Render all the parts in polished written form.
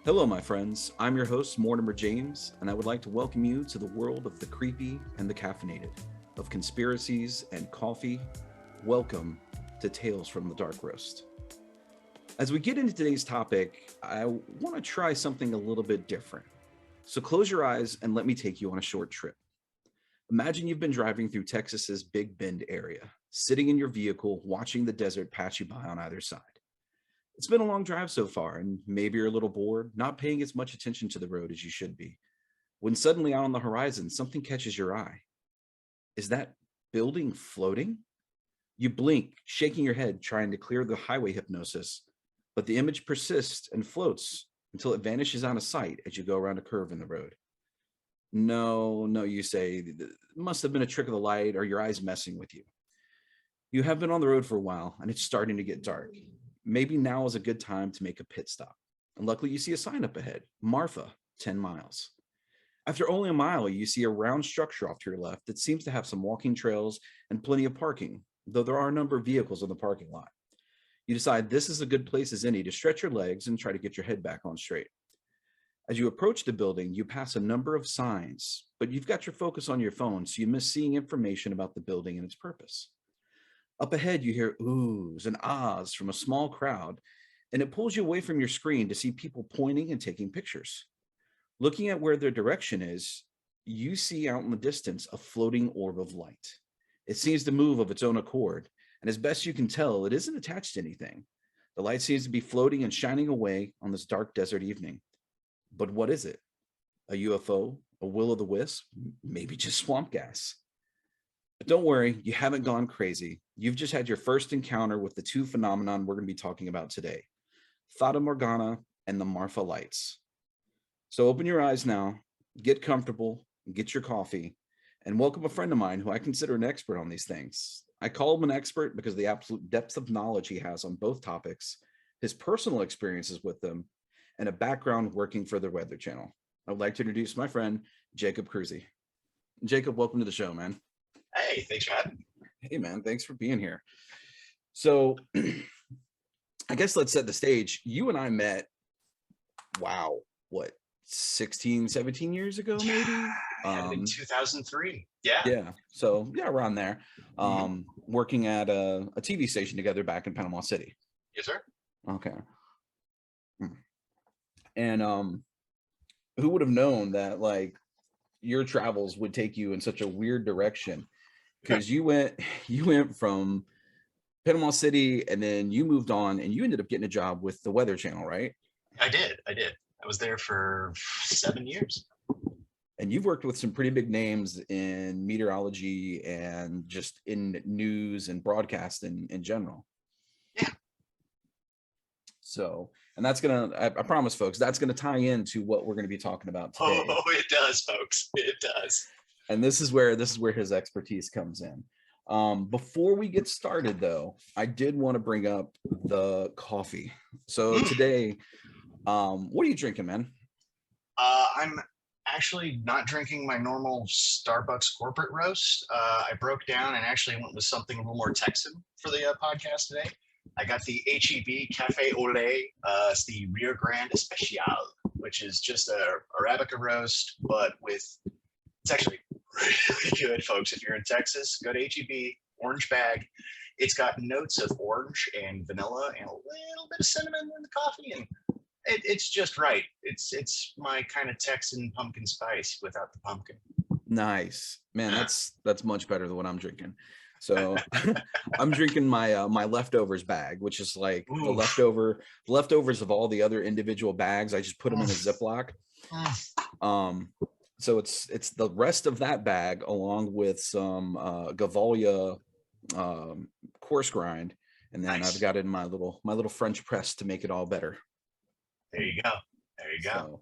Hello, my friends. I'm your host, Mortimer James, and I would like to welcome you to the world of the creepy and the caffeinated, of conspiracies and coffee. Welcome to Tales from the Dark Roast. As we get into today's topic, I want to try something a little bit different. So close your eyes and let me take you on a short trip. Imagine you've been driving through Texas's Big Bend area, sitting in your vehicle, watching the desert pass you by on either side. It's been a long drive so far, and maybe you're a little bored, not paying as much attention to the road as you should be, when suddenly out on the horizon, something catches your eye. Is that building floating? You blink, shaking your head, trying to clear the highway hypnosis, but the image persists and floats until it vanishes out of sight as you go around a curve in the road. No, you say, it must have been a trick of the light or your eyes messing with you. You have been on the road for a while, and it's starting to get dark. Maybe now is a good time to make a pit stop. And luckily, you see a sign up ahead, Marfa, 10 miles. After only a mile, you see a round structure off to your left that seems to have some walking trails and plenty of parking, though there are a number of vehicles in the parking lot. You decide this is a good place as any to stretch your legs and try to get your head back on straight. As you approach the building, you pass a number of signs, but you've got your focus on your phone, so you miss seeing information about the building and its purpose. Up ahead, you hear oohs and ahs from a small crowd, and it pulls you away from your screen to see people pointing and taking pictures. Looking at where their direction is, you see out in the distance a floating orb of light. It seems to move of its own accord, and as best you can tell, it isn't attached to anything. The light seems to be floating and shining away on this dark desert evening. But what is it? A UFO? A will-o'-the-wisp? Maybe just swamp gas? But don't worry, you haven't gone crazy. You've just had your first encounter with the two phenomenon we're going to be talking about today, Fata Morgana and the Marfa lights. So open your eyes now, get comfortable, get your coffee, and welcome a friend of mine who I consider an expert on these things. I call him an expert because of the absolute depth of knowledge he has on both topics, his personal experiences with them, and a background working for the Weather Channel. I would like to introduce my friend, Jacob Cruzy. Jacob, welcome to the show, man. Hey, thanks for having me. Hey, man, thanks for being here. So I guess let's set the stage. You and I met, wow, what, 16, 17 years ago, maybe? In 2003. Yeah. Yeah. So, yeah, around there. Working at a TV station together back in Panama City. Yes, sir. Okay. And who would have known that, like, your travels would take you in such a weird direction? Because you went from Panama City and then you moved on and you ended up getting a job with the Weather Channel, right? I did. I was there for 7 years. And you've worked with some pretty big names in meteorology and just in news and broadcast in general. Yeah. So, and that's I promise folks, that's gonna tie into what we're gonna be talking about today. Oh, it does, folks. It does. And this is where his expertise comes in. Before we get started, though, I did want to bring up the coffee. So today, what are you drinking, man? I'm actually not drinking my normal Starbucks corporate roast. I broke down and actually went with something a little more Texan for the podcast today. I got the HEB Cafe Au Lait. It's the Rio Grande Especial, which is just a Arabica roast, but it's actually really good, folks. If you're in Texas, go to HEB, orange bag. It's got notes of orange and vanilla and a little bit of cinnamon in the coffee, and it's just right. It's my kind of Texan pumpkin spice without the pumpkin. Nice, man. That's much better than what I'm drinking. So I'm drinking my my leftovers bag, which is like the leftovers of all the other individual bags. I just put them in a Ziploc. So it's the rest of that bag along with some Gavalia coarse grind, and then Nice. I've got it in my little French press to make it all better. There you go. So,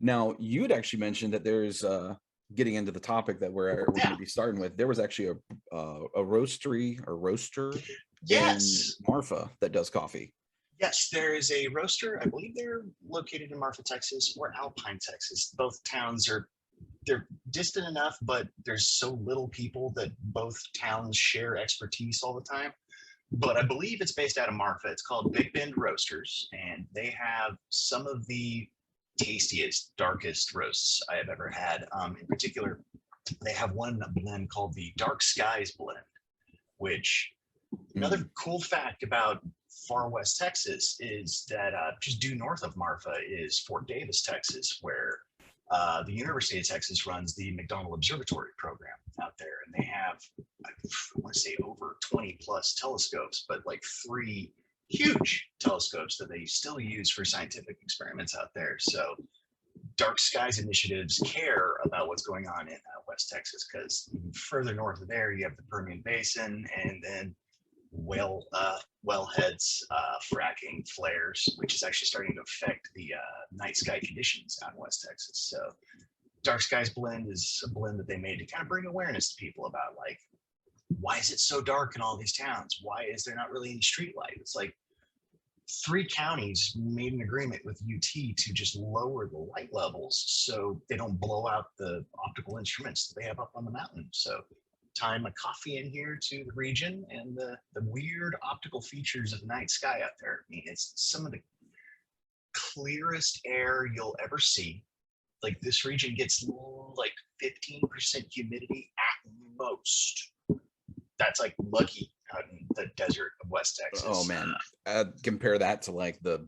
now you'd actually mentioned that there's getting into the topic that we're going to be starting with. There was actually a roaster Yes. in Marfa that does coffee. Yes, there is a roaster. I believe they're located in Marfa, Texas, or Alpine, Texas. Both towns they're distant enough, but there's so little people that both towns share expertise all the time. But I believe it's based out of Marfa. It's called Big Bend Roasters, and they have some of the tastiest, darkest roasts I have ever had. In particular, they have one blend called the Dark Skies blend, which another cool fact about far west Texas is that just due north of Marfa is Fort Davis, Texas, where the University of Texas runs the McDonald Observatory program out there. And they have, I want to say, over 20 plus telescopes, but like 3 huge telescopes that they still use for scientific experiments out there. So Dark Skies initiatives care about what's going on in West Texas, because further north of there, you have the Permian Basin, and then wellheads, fracking, flares, which is actually starting to affect the night sky conditions out in West Texas. So Dark Skies blend is a blend that they made to kind of bring awareness to people about, like, why is it so dark in all these towns? Why is there not really any street light? It's like 3 counties made an agreement with UT to just lower the light levels so they don't blow out the optical instruments that they have up on the mountain. So time a coffee in here to the region, and the weird optical features of the night sky out there. I mean, it's some of the clearest air you'll ever see. Like, this region gets like 15% humidity at most. That's like lucky out in the desert of West Texas. Oh man, compare that to like the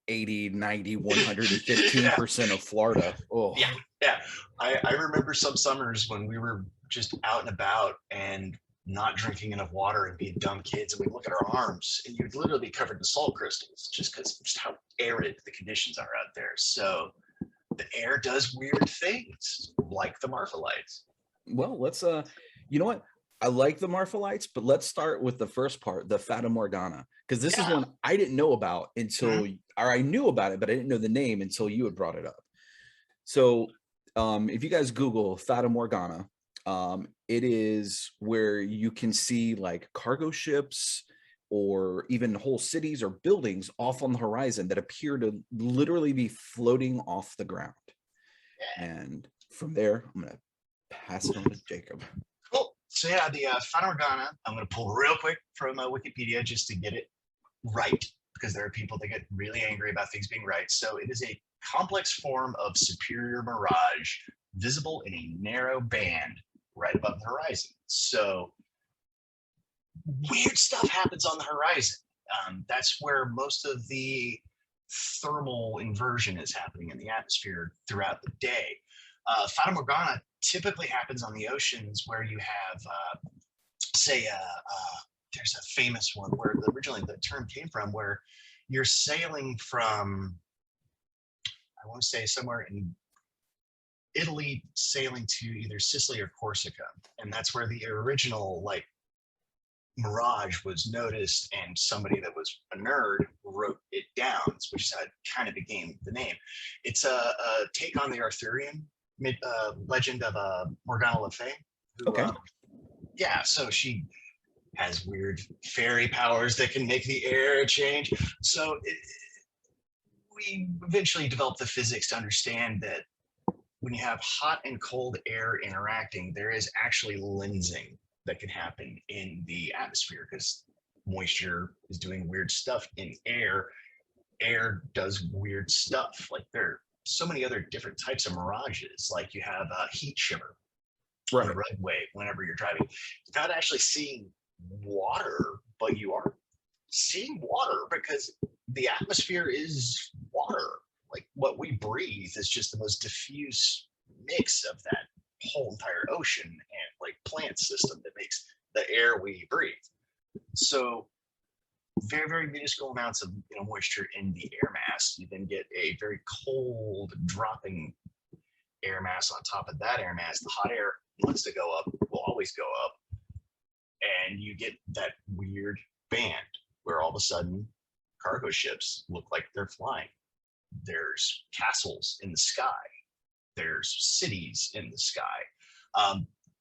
80, 90, 115% of Florida. Oh yeah. I remember some summers when we were just out and about and not drinking enough water and being dumb kids, and we look at our arms and you'd literally be covered in salt crystals just because just how arid the conditions are out there. So the air does weird things, like the Marfa lights. Well, let's you know what, I like the Marfa lights, but let's start with the first part, the Fata Morgana, because this is one I didn't know about until, or I knew about it, but I didn't know the name until you had brought it up. So if you guys Google Fata Morgana, it is where you can see like cargo ships or even whole cities or buildings off on the horizon that appear to literally be floating off the ground. And from there, I'm going to pass it on to Jacob. Cool. So yeah, the Fata Morgana, I'm going to pull real quick from Wikipedia just to get it right, because there are people that get really angry about things being right. So it is a complex form of superior mirage visible in a narrow band right above the horizon. So weird stuff happens on the horizon. That's where most of the thermal inversion is happening in the atmosphere throughout the day. Fata Morgana typically happens on the oceans where you have, say, there's a famous one where originally the term came from, where you're sailing from, I want to say somewhere in Italy, sailing to either Sicily or Corsica. And that's where the original like mirage was noticed, and somebody that was a nerd wrote it down, which is how it kind of became the name. It's a take on the Arthurian legend of Morgana Le Fay. Okay. Yeah, so she has weird fairy powers that can make the air change. So we eventually developed the physics to understand that when you have hot and cold air interacting, there is actually lensing that can happen in the atmosphere, because moisture is doing weird stuff in air. Air does weird stuff. Like, there are so many other different types of mirages. Like, you have heat shimmer on the roadway whenever you're driving. You're not actually seeing water, but you are seeing water because the atmosphere is water. Like, what we breathe is just the most diffuse mix of that whole entire ocean and like plant system that makes the air we breathe. So very, very minuscule amounts of moisture in the air mass. You then get a very cold dropping air mass on top of that air mass. The hot air wants to go up, will always go up, and you get that weird band where all of a sudden cargo ships look like they're flying. There's castles in the sky. There's cities in the sky.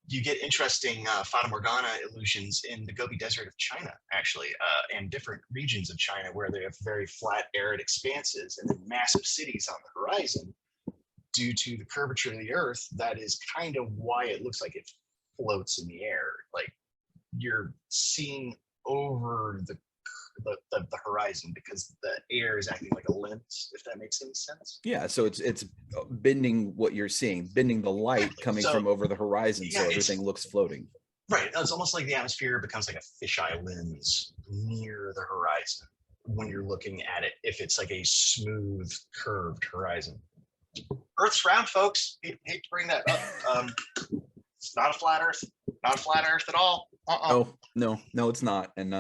You get interesting Fata Morgana illusions in the Gobi Desert of China, actually, and different regions of China where they have very flat, arid expanses and then massive cities on the horizon. Due to the curvature of the Earth, that is kind of why it looks like it floats in the air. Like, you're seeing over the horizon, because the air is acting like a lens, if that makes any sense. Yeah, so it's bending what you're seeing, bending the light coming from over the horizon, so everything looks floating. Right. It's almost like the atmosphere becomes like a fisheye lens near the horizon when you're looking at it, if it's like a smooth, curved horizon. Earth's round, folks. Hate to bring that up. It's not a flat Earth. Not a flat Earth at all. Oh, no, it's not. And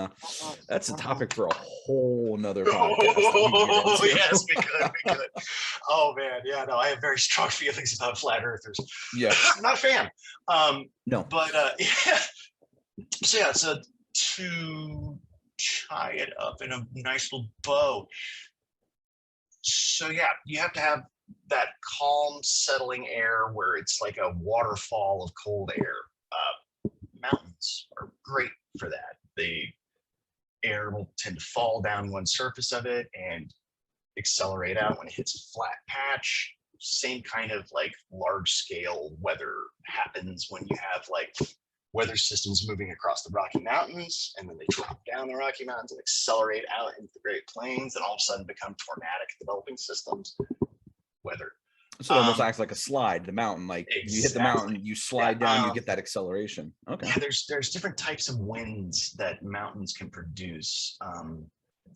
that's a topic for a whole nother podcast. Yes, we could. Oh man, yeah, no, I have very strong feelings about flat earthers. Yeah. Not a fan. No. But yeah. So yeah, so to tie it up in a nice little bow. So yeah, you have to have that calm, settling air where it's like a waterfall of cold air. Mountains are great for that. The air will tend to fall down one surface of it and accelerate out when it hits a flat patch. Same kind of like large scale weather happens when you have like weather systems moving across the Rocky Mountains, and then they drop down the Rocky Mountains and accelerate out into the Great Plains, and all of a sudden become tornadic developing systems. Weather. So it almost acts like a slide, the mountain. Like exactly. You hit the mountain, you slide down, you get that acceleration. Okay. Yeah, there's different types of winds that mountains can produce. And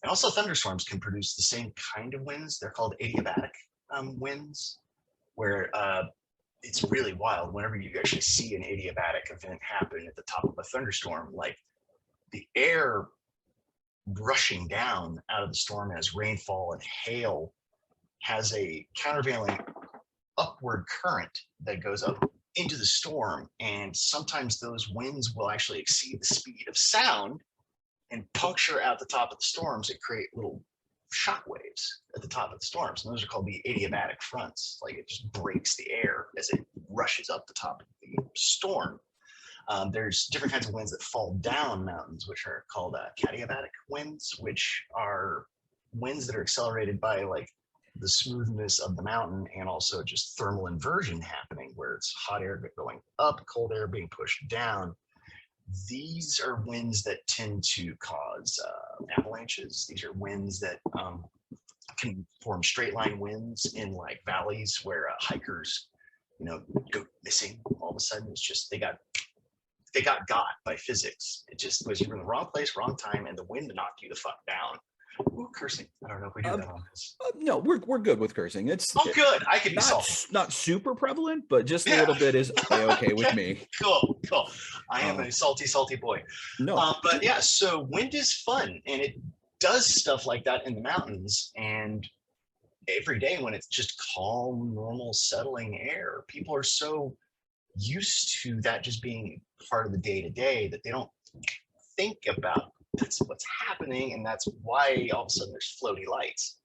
also thunderstorms can produce the same kind of winds. They're called adiabatic winds, where it's really wild. Whenever you actually see an adiabatic event happen at the top of a thunderstorm, like the air rushing down out of the storm as rainfall and hail has a countervailing upward current that goes up into the storm, and sometimes those winds will actually exceed the speed of sound and puncture out the top of the storms and create little shock waves at the top of the storms, and those are called the Adiabatic Fronts. Like it just breaks the air as it rushes up the top of the storm. There's different kinds of winds that fall down mountains, which are called Cadiabatic Winds, which are winds that are accelerated by like the smoothness of the mountain and also just thermal inversion happening, where it's hot air going up, cold air being pushed down. These are winds that tend to cause avalanches. These are winds that can form straight line winds in like valleys where hikers, go missing all of a sudden. It's just they got by physics. It just was you were in the wrong place, wrong time, and the wind knocked you the fuck down. Ooh, cursing. I don't know if we do that on this. No, we're good with cursing. It's good. I can be salty. Not super prevalent, but just a little bit is okay with me. Cool. I am a salty boy. No, but yeah, so wind is fun, and it does stuff like that in the mountains. And every day when it's just calm, normal, settling air, people are so used to that just being part of the day to day that they don't think about that's what's happening, and that's why all of a sudden there's floaty lights,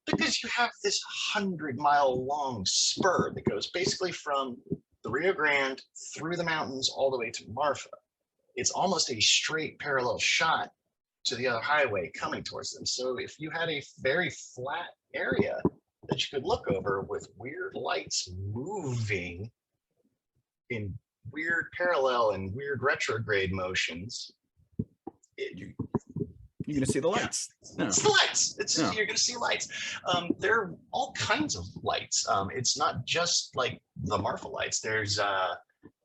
because you have this 100-mile long spur that goes basically from the Rio Grande through the mountains all the way to Marfa. It's almost a straight parallel shot to the other highway coming towards them. So if you had a very flat area that you could look over with weird lights moving in weird parallel and weird retrograde motions, you're going to see the lights. Yeah. It's the lights. You're going to see lights. There are all kinds of lights. It's not just like the Marfa lights. There's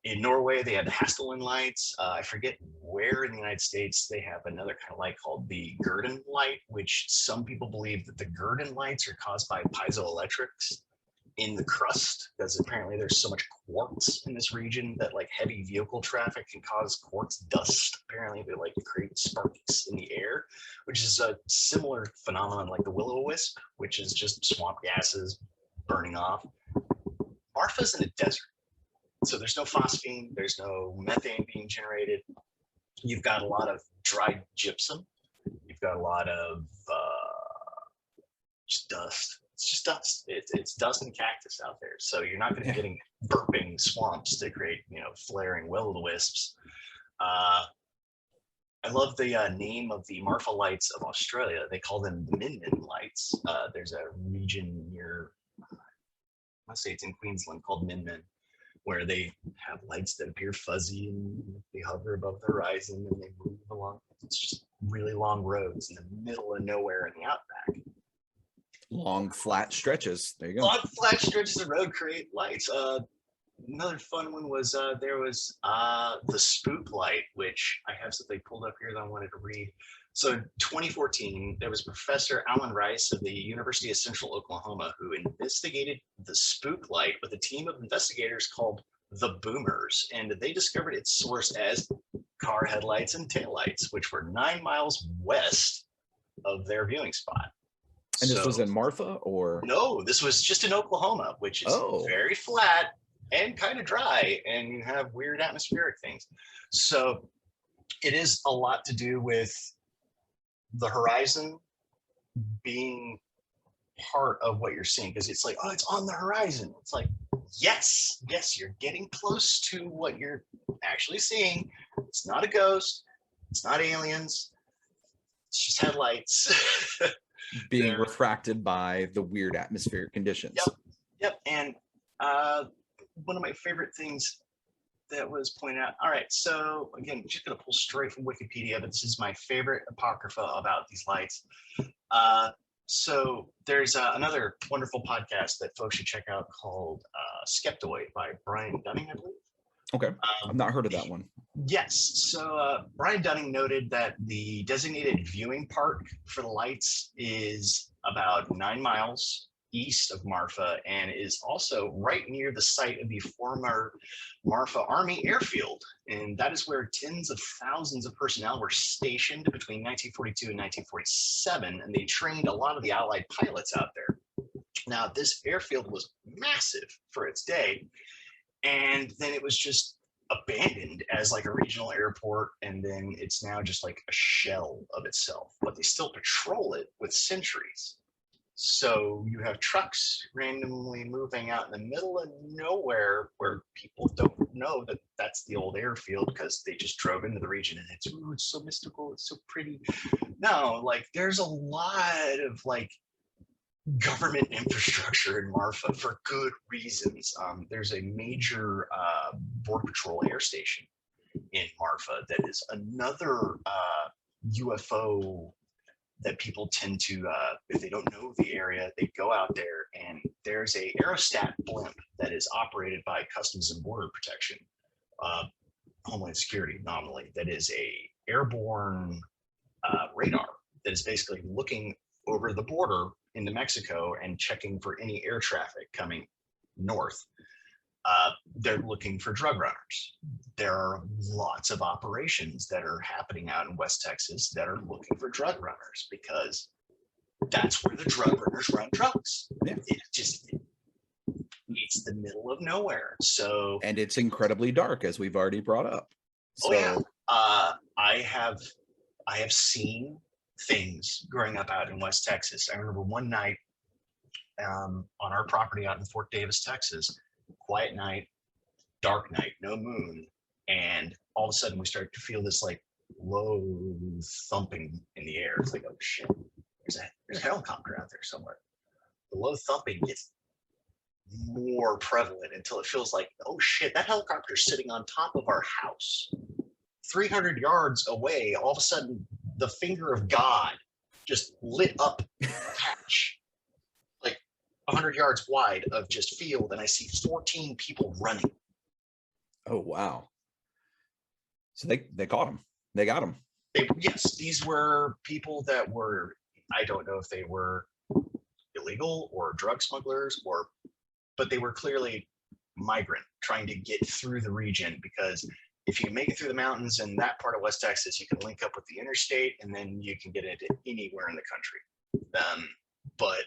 in Norway, they have the Hastelin lights. I forget where in the United States they have another kind of light called the Girden Light, which some people believe that the Girden lights are caused by piezoelectrics in the crust, because apparently there's so much quartz in this region that like heavy vehicle traffic can cause quartz dust. Apparently they like create sparks in the air, which is a similar phenomenon like the will-o-wisp, which is just swamp gases burning off. Marfa's in a desert, so there's no phosphine, there's no methane being generated. You've got a lot of dried gypsum. You've got a lot of just dust. It's just dust. It's dust and cactus out there. So you're not going to be getting burping swamps to create, flaring will-o-wisps. I love the name of the Marfa lights of Australia. They call them the Minion Lights. There's a region near, I want to say it's in Queensland, called Minion, where they have lights that appear fuzzy and they hover above the horizon and they move along. It's just really long roads in the middle of nowhere in the outback. Long flat stretches. There you go. Long flat stretches of road create lights. Another fun one was there was the Spoop Light, which I have something pulled up here that I wanted to read. So in 2014, there was Professor Alan Rice of the University of Central Oklahoma who investigated the Spoop Light with a team of investigators called the Boomers, and they discovered its source as car headlights and taillights, which were 9 miles west of their viewing spot. And this was in Marfa, or? No, this was just in Oklahoma, which is very flat and kind of dry, and you have weird atmospheric things. So it is a lot to do with the horizon being part of what you're seeing, because it's like, oh, it's on the horizon. It's like, yes, you're getting close to what you're actually seeing. It's not a ghost. It's not aliens. It's just headlights. Being refracted by the weird atmospheric conditions. Yep. And one of my favorite things that was pointed out. All right, so again, just gonna pull straight from Wikipedia, but this is my favorite apocrypha about these lights. So there's another wonderful podcast that folks should check out called Skeptoid by Brian Dunning, I believe. Okay, I've not heard of that one. Yes, so Brian Dunning noted that the designated viewing park for the lights is about 9 miles east of Marfa and is also right near the site of the former Marfa Army Airfield. And that is where tens of thousands of personnel were stationed between 1942 and 1947, and they trained a lot of the Allied pilots out there. Now, this airfield was massive for its day, and then it was just abandoned as like a regional airport, and then it's now just like a shell of itself, but they still patrol it with sentries. So you have trucks randomly moving out in the middle of nowhere where people don't know that that's the old airfield because they just drove into the region and it's, ooh, it's so mystical, it's so pretty. No, like there's a lot of like government infrastructure in Marfa for good reasons. There's a major Border Patrol air station in Marfa that is another UFO that people tend to, if they don't know the area, they go out there, and there's a aerostat blimp that is operated by Customs and Border Protection, Homeland Security nominally, that is a airborne radar that is basically looking over the border into Mexico and checking for any air traffic coming north. They're looking for drug runners. There are lots of operations that are happening out in West Texas that are looking for drug runners because that's where the drug runners run drugs. Yeah. It's the middle of nowhere. So, and it's incredibly dark, as we've already brought up. So, yeah. I have seen things growing up out in West Texas. I remember one night on our property out in Fort Davis, Texas, quiet night, dark night, no moon, and all of a sudden we start to feel this like low thumping in the air. It's like, oh shit, there's a helicopter out there somewhere. The low thumping gets more prevalent until it feels like, oh shit, that helicopter's sitting on top of our house. 300 yards away, all of a sudden the finger of God just lit up a patch 100 yards wide of just field, and I see 14 people running. Oh, wow. So they caught him. They got him. Yes, these were people that were, I don't know if they were illegal or drug smugglers, but they were clearly migrant trying to get through the region, because if you make it through the mountains in that part of West Texas, you can link up with the interstate and then you can get into anywhere in the country. But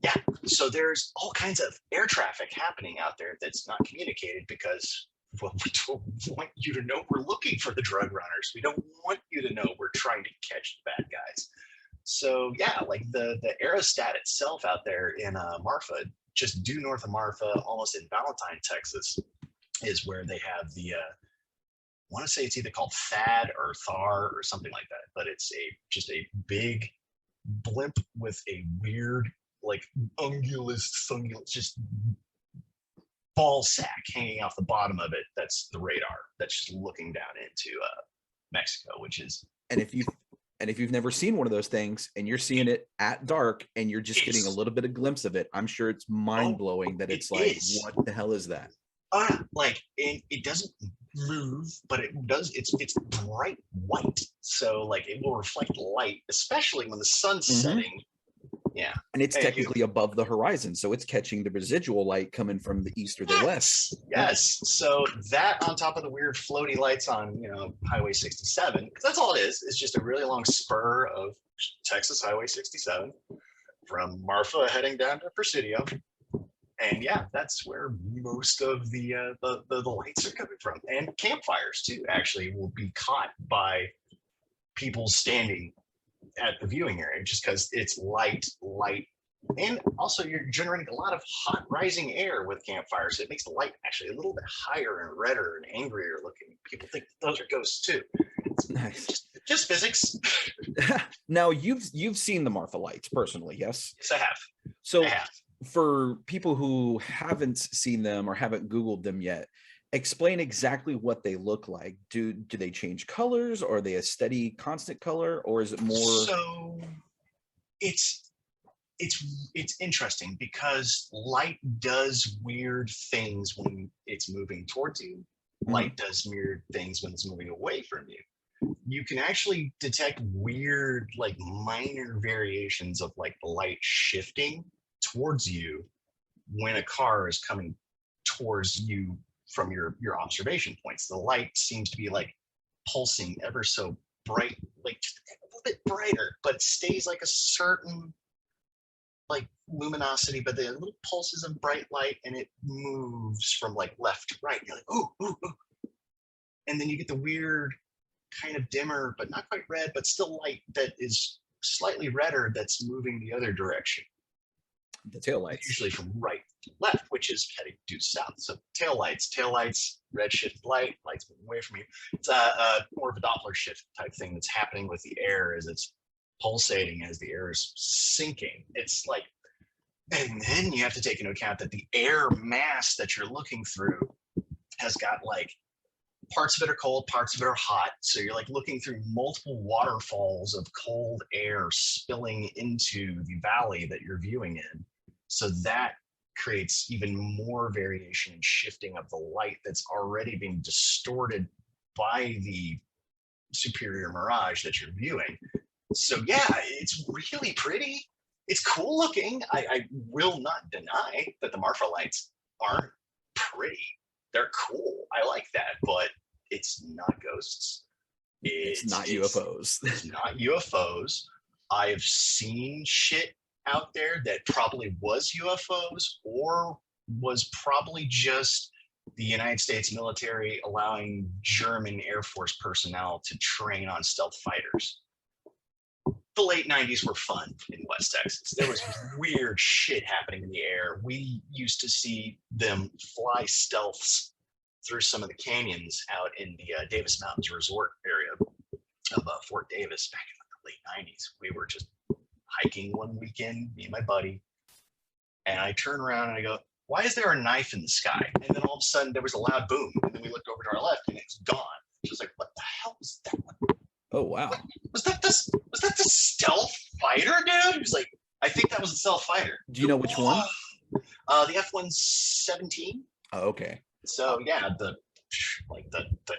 yeah, so there's all kinds of air traffic happening out there that's not communicated because, well, we don't want you to know we're looking for the drug runners. We don't want you to know we're trying to catch the bad guys. So yeah, like the aerostat itself out there in Marfa, just due north of Marfa, almost in Valentine, Texas, is where they have the, I want to say it's either called THAD or THAR or something like that, but it's just a big blimp with a weird, like ungulus, just ball sack hanging off the bottom of it. That's the radar that's just looking down into Mexico, which is. And And if you've never seen one of those things and you're seeing it at dark and you're just getting a little bit of glimpse of it, I'm sure it's mind-blowing that it's like, what the hell is that? Like it doesn't move, but it does. It's bright white, so like it will reflect light, especially when the sun's setting. Yeah, and it's technically above the horizon, so it's catching the residual light coming from the east or the west. Yes. So that on top of the weird floaty lights on Highway 67, because that's all it is. It's just a really long spur of Texas Highway 67 from Marfa heading down to Presidio. And yeah, that's where most of the lights are coming from. And campfires too, actually, will be caught by people standing at the viewing area just because it's light. And also you're generating a lot of hot rising air with campfires. So it makes the light actually a little bit higher and redder and angrier looking. People think those are ghosts too. It's nice. Just physics. Now you've seen the Marfa lights personally, yes? Yes, I have. So for people who haven't seen them or haven't Googled them yet, explain exactly what they look like. Do they change colors, or are they a steady constant color, or is it more? So it's interesting because light does weird things when it's moving towards you. Light does weird things when it's moving away from you. You can actually detect weird, like minor variations of like the light shifting towards you when a car is coming towards you from your observation points. The light seems to be like pulsing ever so bright, like just a little bit brighter, but it stays like a certain like luminosity, but the little pulses of bright light, and it moves from like left to right. You're like, ooh, ooh, ooh. And then you get the weird kind of dimmer, but not quite red, but still light that is slightly redder that's moving the other direction. The tail lights. Usually from right to left, which is heading due south. So tail lights, red shift light, lights moving away from you. It's more of a Doppler shift type thing that's happening with the air as it's pulsating as the air is sinking. It's like, and then you have to take into account that the air mass that you're looking through has got like parts of it are cold, parts of it are hot. So you're like looking through multiple waterfalls of cold air spilling into the valley that you're viewing in. So that creates even more variation and shifting of the light that's already being distorted by the superior mirage that you're viewing. So yeah, it's really pretty. It's cool looking. I will not deny that the Marfa lights aren't pretty. They're cool. I like that, but it's not ghosts. It's not UFOs. It's not UFOs. I've seen shit out there that probably was UFOs or was probably just the United States military allowing German Air Force personnel to train on stealth fighters. The late 90s were fun in West Texas. There was weird shit happening in the air. We used to see them fly stealths through some of the canyons out in the Davis Mountains resort area of Fort Davis back in the late 90s. We were just hiking one weekend, me and my buddy, and I turn around and I go, why is there a knife in the sky? And then all of a sudden there was a loud boom, and then we looked over to our left and it's gone. She was like, what the hell was that one? Oh wow. What, was that the stealth fighter, dude? He was like, I think that was the stealth fighter. Do you know which one? The F-117. Oh, okay. So yeah, the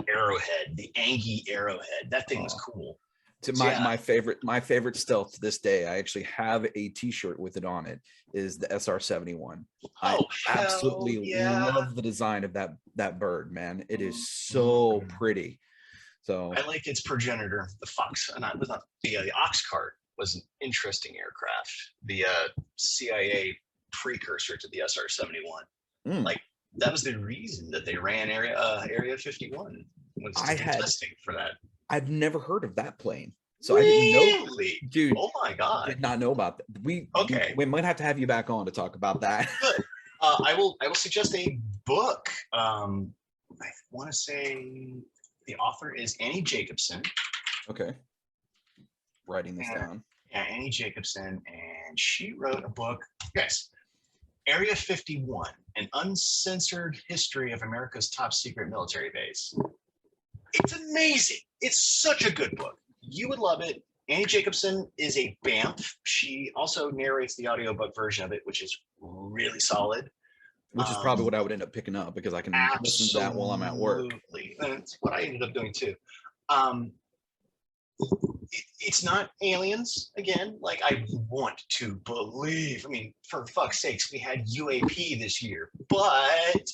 arrowhead, the Angie arrowhead. That thing was cool. To my favorite stealth to this day, I actually have a T-shirt with it on it, is the SR-71. I absolutely love the design of that bird, man. It is so pretty. So I like its progenitor, the Fox, the Ox Cart was an interesting aircraft. The CIA precursor to the SR-71. Like that was the reason that they ran Area 51 was testing for that. I've never heard of that plane, so really? I didn't know, dude. Oh my god, I did not know about that. We might have to have you back on to talk about that. Good. I will suggest a book. I want to say the author is Annie Jacobson. Okay, writing this down. Yeah, Annie Jacobson, and she wrote a book. Yes. Area 51, an uncensored history of America's top secret military base. It's amazing. It's such a good book. You would love it. Annie Jacobson is a Banff. She also narrates the audiobook version of it, which is really solid. Which is probably what I would end up picking up because I can listen to that while I'm at work. Absolutely. That's what I ended up doing too. It's not aliens again. Like, I want to believe. I mean, for fuck's sakes, we had UAP this year, but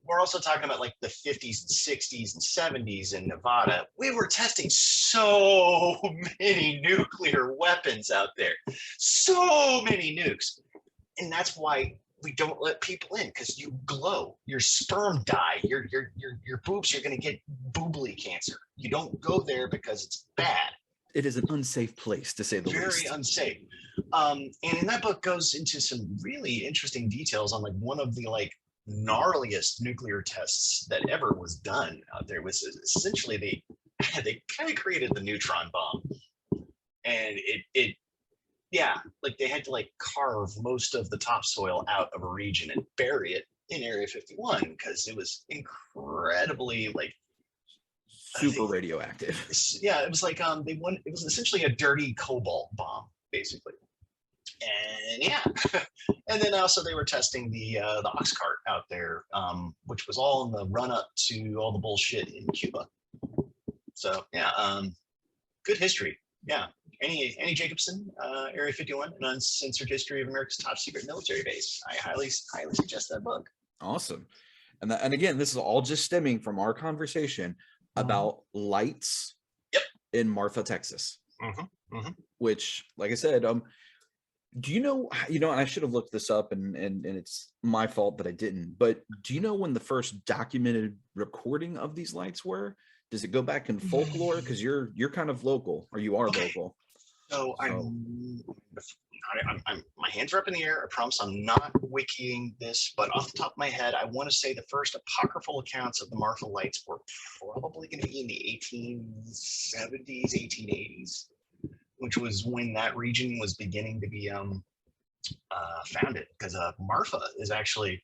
we're also talking about like the 50s and 60s and 70s in Nevada. We were testing so many nuclear weapons out there, so many nukes. And that's why we don't let people in, because you glow, your sperm die, your boobs, you're going to get boobly cancer. You don't go there because it's bad. It is an unsafe place, to say the least. Very unsafe. And in that book goes into some really interesting details on like one of the like gnarliest nuclear tests that ever was done out there. Was essentially they kind of created the neutron bomb, and it yeah, like they had to like carve most of the topsoil out of a region and bury it in Area 51 because it was incredibly like super radioactive. Yeah, it was like it was essentially a dirty cobalt bomb, basically. And yeah, and then also they were testing the ox cart out there, which was all in the run up to all the bullshit in Cuba. So yeah, good history. Yeah, Annie Jacobson, Area 51, an uncensored history of America's top secret military base. I highly suggest that book. Awesome. And again, this is all just stemming from our conversation about lights in Marfa, Texas. Which, like I said, do you know, and I should have looked this up and it's my fault that I didn't, but do you know when the first documented recording of these lights were? Does it go back in folklore? Because you're kind of local, or you are local. So I'm my hands are up in the air. I promise I'm not wikiing this, but off the top of my head, I want to say the first apocryphal accounts of the Marfa lights were probably going to be in the 1870s, 1880s, which was when that region was beginning to be founded. Because Marfa is actually,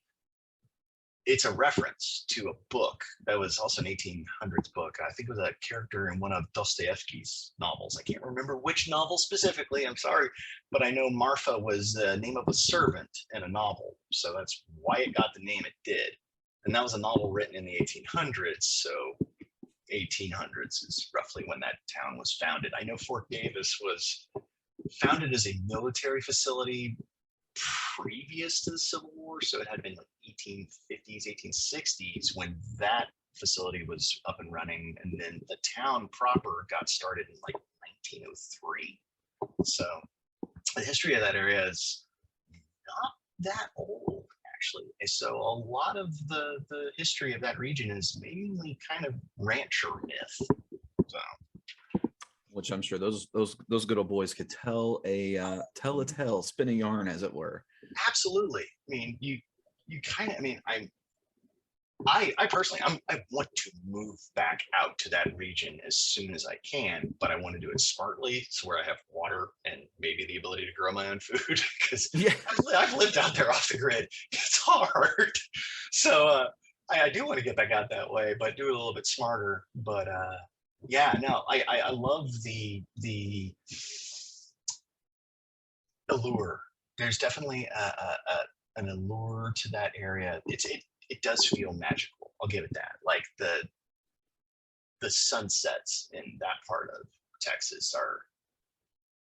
it's a reference to a book that was also an 1800s book. I think it was a character in one of Dostoevsky's novels. I can't remember which novel specifically, I'm sorry, but I know Marfa was the name of a servant in a novel. So that's why it got the name it did. And that was a novel written in the 1800s. So 1800s is roughly when that town was founded. I know Fort Davis was founded as a military facility previous to the Civil War, so it had been like 1850s, 1860s when that facility was up and running, and then the town proper got started in like 1903. So the history of that area is not that old, actually. So a lot of the history of that region is mainly kind of rancher myth. So, which I'm sure those good old boys could tell a tale, spin a yarn, as it were. Absolutely. I mean, you kind of. I mean, I personally, I want to move back out to that region as soon as I can, but I want to do it smartly, so where I have water and maybe the ability to grow my own food. Because I've lived out there off the grid. It's hard. So I do want to get back out that way, but do it a little bit smarter. But yeah, no, I love the allure. There's definitely an allure to that area. It does feel magical. I'll give it that. Like the sunsets in that part of Texas are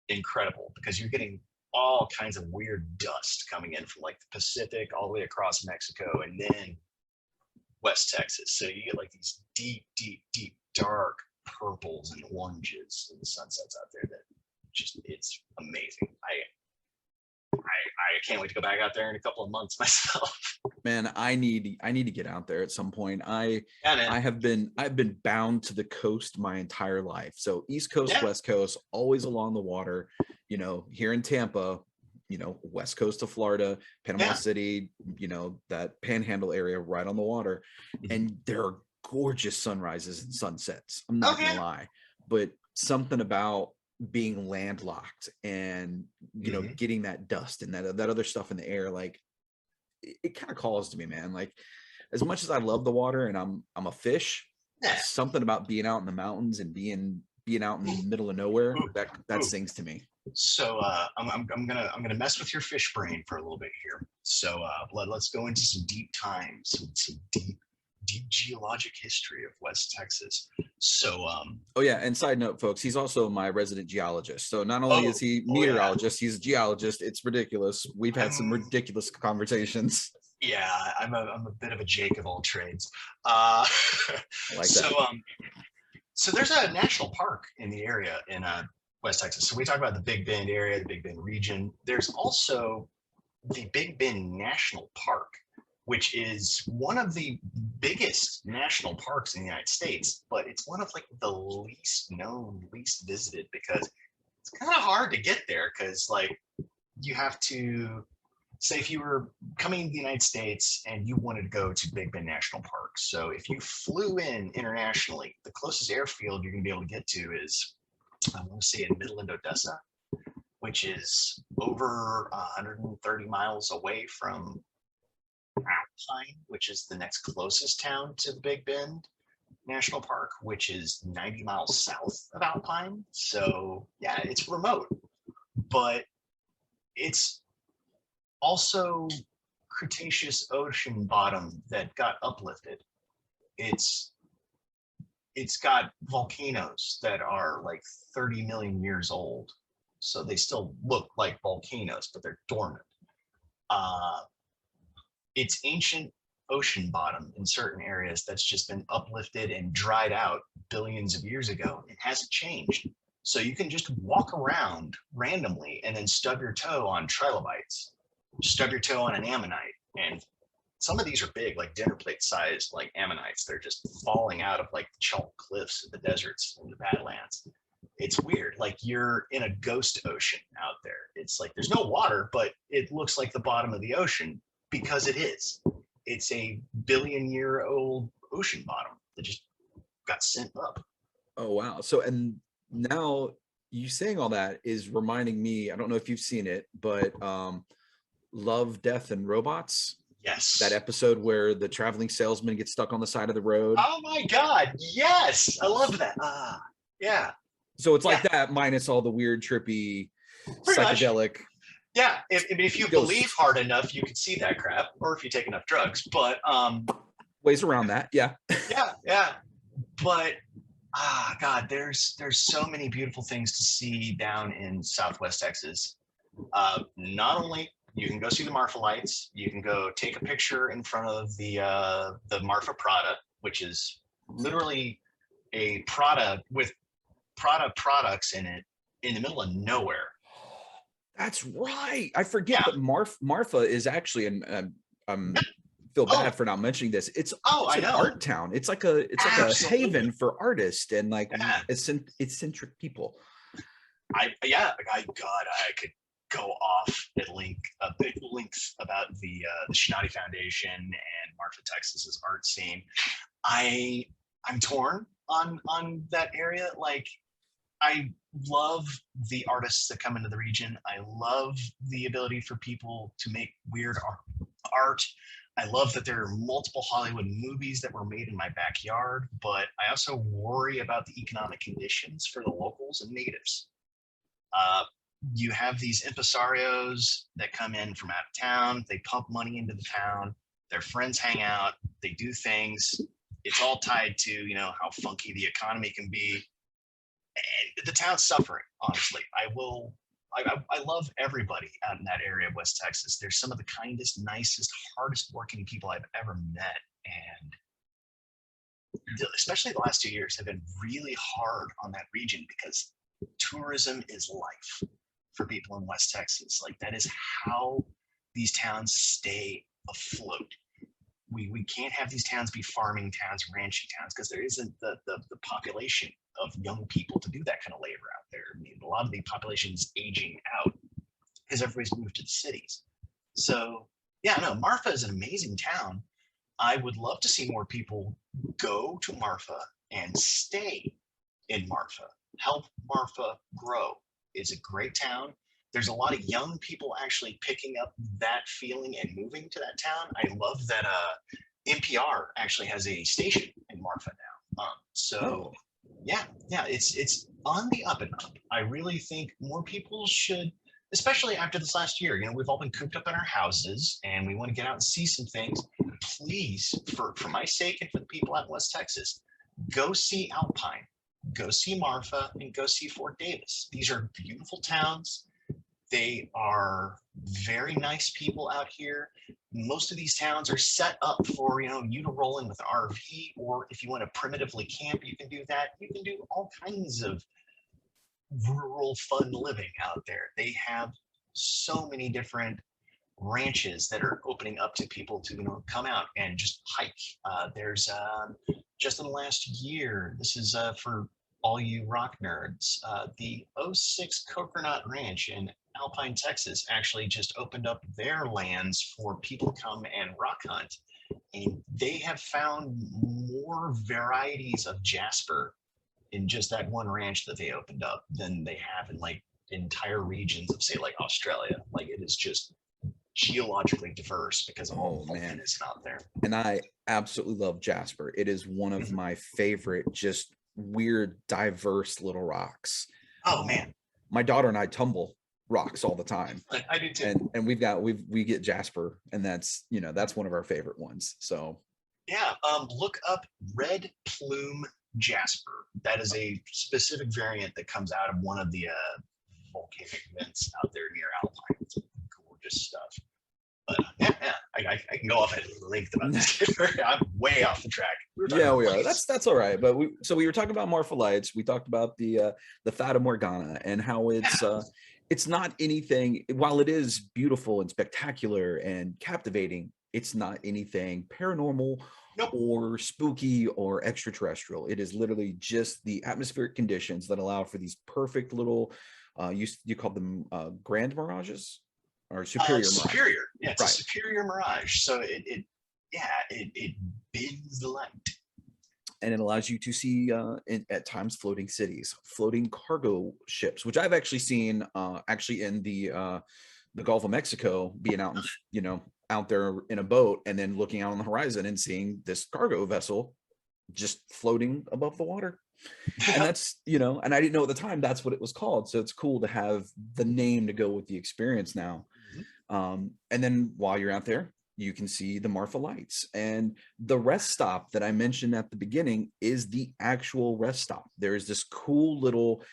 incredible because you're getting all kinds of weird dust coming in from like the Pacific all the way across Mexico and then West Texas. So you get like these deep, dark purples and oranges in the sunsets out there that just, it's amazing. I can't wait to go back out there in a couple of months myself. Man, I need to get out there at some point. I've been bound to the coast my entire life. So East Coast, West Coast, always along the water, here in Tampa, West Coast of Florida, Panama City, that panhandle area right on the water. And there are gorgeous sunrises and sunsets. I'm not gonna lie, but something about being landlocked and getting that dust and that other stuff in the air, like it kind of calls to me, man. Like, as much as I love the water and I'm a fish, something about being out in the mountains and being being out in the middle of nowhere, Ooh, that ooh. sings to me. So I'm gonna mess with your fish brain for a little bit here. So let's go into some deep times, some deep geologic history of West Texas. So Oh yeah, and side note, folks, he's also my resident geologist. So not only is he oh yeah, meteorologist, he's a geologist. It's ridiculous. We've had some I'm ridiculous conversations yeah, I'm a bit of a Jake of all trades. Uh, like so that. so there's a national park in the area in West Texas. So we talk about the Big Bend area, the Big Bend region. There's also the Big Bend National Park, which is one of the biggest national parks in the United States, but it's one of like the least known, least visited because it's kind of hard to get there because like you have to say if you were coming to the United States and you wanted to go to Big Bend National Park. So if you flew in internationally, the closest airfield you're going to be able to get to is, I want to say in Midland, Odessa, which is over 130 miles away from Alpine, which is the next closest town to the Big Bend National Park, which is 90 miles south of Alpine. So yeah, it's remote, but it's also Cretaceous ocean bottom that got uplifted. It's it's got volcanoes that are like 30 million years old. So they still look like volcanoes, but they're dormant. Uh, it's ancient ocean bottom in certain areas that's just been uplifted and dried out billions of years ago. It hasn't changed. So you can just walk around randomly and then stub your toe on trilobites, stub your toe on an ammonite, and some of these are big, like dinner plate sized, like ammonites. They're just falling out of like the chalk cliffs of the deserts and the Badlands. It's weird. Like you're in a ghost ocean out there. It's like there's no water, but it looks like the bottom of the ocean because it is. It's a billion-year-old ocean bottom that just got sent up. Oh wow. So and now you saying all that is reminding me, I don't know if you've seen it, but Love, Death, and Robots. Yes. That episode where the traveling salesman gets stuck on the side of the road. Oh my God. Yes. I love that. Yeah. So it's like that minus all the weird, trippy, Pretty psychedelic. Much. Yeah. If you believe hard enough, you can see that crap, or if you take enough drugs. But ways around that. Yeah. yeah. But God, there's so many beautiful things to see down in Southwest Texas. Not only you can go see the Marfa lights, you can go take a picture in front of the Marfa Prada, which is literally a Prada with Prada products in it in the middle of nowhere. That's right. I forget that Marfa is actually an feel bad for not mentioning this. It's an art town. It's like a Absolutely. a haven for artists and like eccentric people. I could go off at length about the Shinati Foundation and Marfa, Texas's art scene. I'm torn on that area. Like, I love the artists that come into the region. I love the ability for people to make weird art. I love that there are multiple Hollywood movies that were made in my backyard, but I also worry about the economic conditions for the locals and natives. You have these impresarios that come in from out of town. They pump money into the town. Their friends hang out. They do things. It's all tied to, how funky the economy can be. And the town's suffering, honestly. I love everybody out in that area of West Texas. They're some of the kindest, nicest, hardest working people I've ever met. And especially the last 2 years have been really hard on that region because tourism is life for people in West Texas. Like, that is how these towns stay afloat. We can't have these towns be farming towns, ranching towns, because there isn't the population of young people to do that kind of labor out there. I mean, a lot of the population is aging out because everybody's moved to the cities. So yeah, no, Marfa is an amazing town. I would love to see more people go to Marfa and stay in Marfa, help Marfa grow. It's a great town. There's a lot of young people actually picking up that feeling and moving to that town. I love that NPR actually has a station in Marfa now. Yeah, it's on the up and up. I really think more people should, especially after this last year. We've all been cooped up in our houses and we want to get out and see some things. Please, for my sake and for the people out in West Texas, go see Alpine, go see Marfa, and go see Fort Davis. These are beautiful towns. They are very nice people out here. Most of these towns are set up for, you to roll in with an RV, or if you want to primitively camp, you can do that. You can do all kinds of rural fun living out there. They have so many different ranches that are opening up to people to come out and just hike. There's just in the last year, this is for all you rock nerds, the '06 Coconut Ranch in Alpine, Texas actually just opened up their lands for people to come and rock hunt, and they have found more varieties of jasper in just that one ranch that they opened up than they have in like entire regions of, say, like Australia. Like, it is just geologically diverse because of all the volcanism out there. And I absolutely love jasper. It is one of my favorite, just weird, diverse little rocks. Oh man, my daughter and I tumble rocks all the time. I do too. And we get jasper, and that's one of our favorite ones. So yeah, look up red plume jasper. That is a specific variant that comes out of one of the volcanic vents out there near Alpine. It's gorgeous stuff. But yeah, I can go off at length about this. I'm way off the track. We are. That's all right. But we were talking about Marfa Lights. We talked about the Fata Morgana and how it's not anything. While it is beautiful and spectacular and captivating, it's not anything paranormal or spooky or extraterrestrial. It is literally just the atmospheric conditions that allow for these perfect little. You call them grand mirages. Or superior mirage. Superior. Yeah, it's a superior mirage. So it bends the light. And it allows you to see at times floating cities, floating cargo ships, which I've actually seen actually in the Gulf of Mexico, being out out there in a boat and then looking out on the horizon and seeing this cargo vessel just floating above the water. And that's, and I didn't know at the time that's what it was called. So it's cool to have the name to go with the experience now. And then while you're out there, you can see the Marfa Lights, and the rest stop that I mentioned at the beginning is the actual rest stop. There's this cool little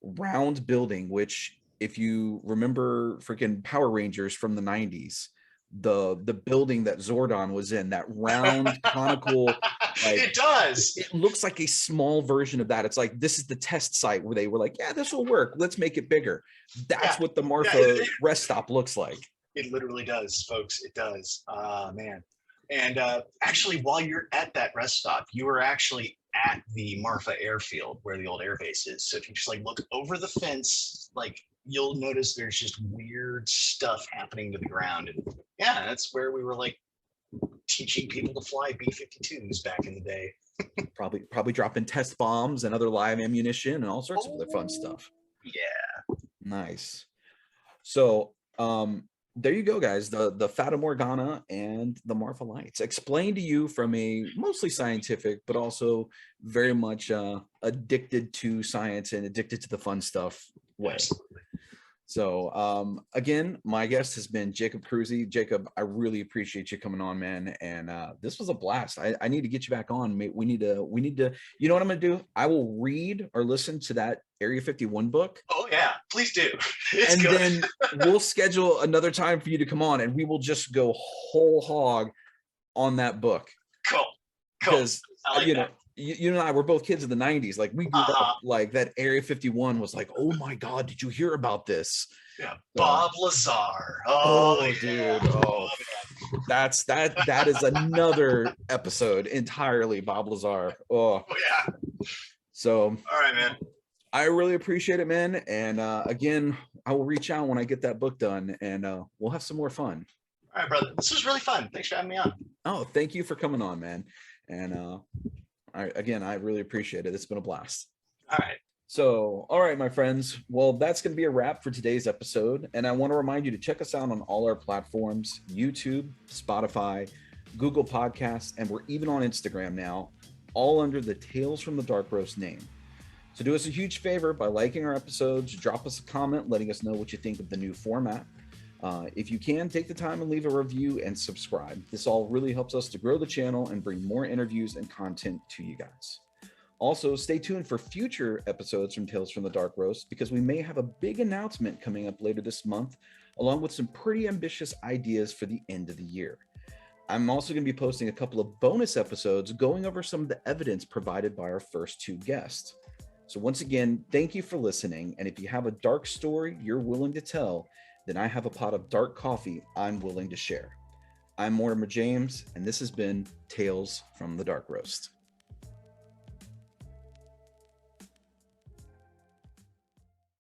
round building, which if you remember freaking Power Rangers from the 90s, the building that Zordon was in, that round conical, like, it looks like a small version of that. It's like, this is the test site where they were like, yeah, this will work, let's make it bigger. That's what the Marfa rest stop looks like. It literally does, folks. It does. Man. And actually, while you're at that rest stop, you are actually at the Marfa airfield where the old air base is. So if you just like look over the fence, like, you'll notice there's just weird stuff happening to the ground. And yeah, that's where we were like teaching people to fly B-52s back in the day. probably dropping test bombs and other live ammunition and all sorts of other fun stuff. Yeah. Nice. So there you go, guys. The Fata Morgana and the Marfa Lights, explained to you from a mostly scientific, but also very much addicted to science and addicted to the fun stuff way. Absolutely. So again, my guest has been Jacob Cruzy. Jacob, I really appreciate you coming on, man. And this was a blast. I need to get you back on. We need to, you know what I'm going to do? I will read or listen to that Area 51 book. Oh yeah, please do. It's and good. Then we'll schedule another time for you to come on, and we will just go whole hog on that book. Cool. Because you and I were both kids of the 90s. Like, we grew up like that. Area 51 was like, oh my God, did you hear about this? Yeah, Bob Lazar. Dude. Oh, that is another episode entirely. Bob Lazar. Oh yeah. So all right, man. I really appreciate it, man. And again, I will reach out when I get that book done, and we'll have some more fun. All right, brother. This was really fun. Thanks for having me on. Oh, thank you for coming on, man. And I really appreciate it. It's been a blast. All right. So, all right, my friends. Well, that's going to be a wrap for today's episode. And I want to remind you to check us out on all our platforms: YouTube, Spotify, Google Podcasts, and we're even on Instagram now, all under the Tales from the Dark Roast name. So do us a huge favor by liking our episodes, drop us a comment letting us know what you think of the new format. If you can, take the time and leave a review and subscribe. This all really helps us to grow the channel and bring more interviews and content to you guys. Also, stay tuned for future episodes from Tales from the Dark Roast, because we may have a big announcement coming up later this month, along with some pretty ambitious ideas for the end of the year. I'm also going to be posting a couple of bonus episodes going over some of the evidence provided by our first two guests. So once again, thank you for listening. And if you have a dark story you're willing to tell, then I have a pot of dark coffee I'm willing to share. I'm Mortimer James, and this has been Tales from the Dark Roast.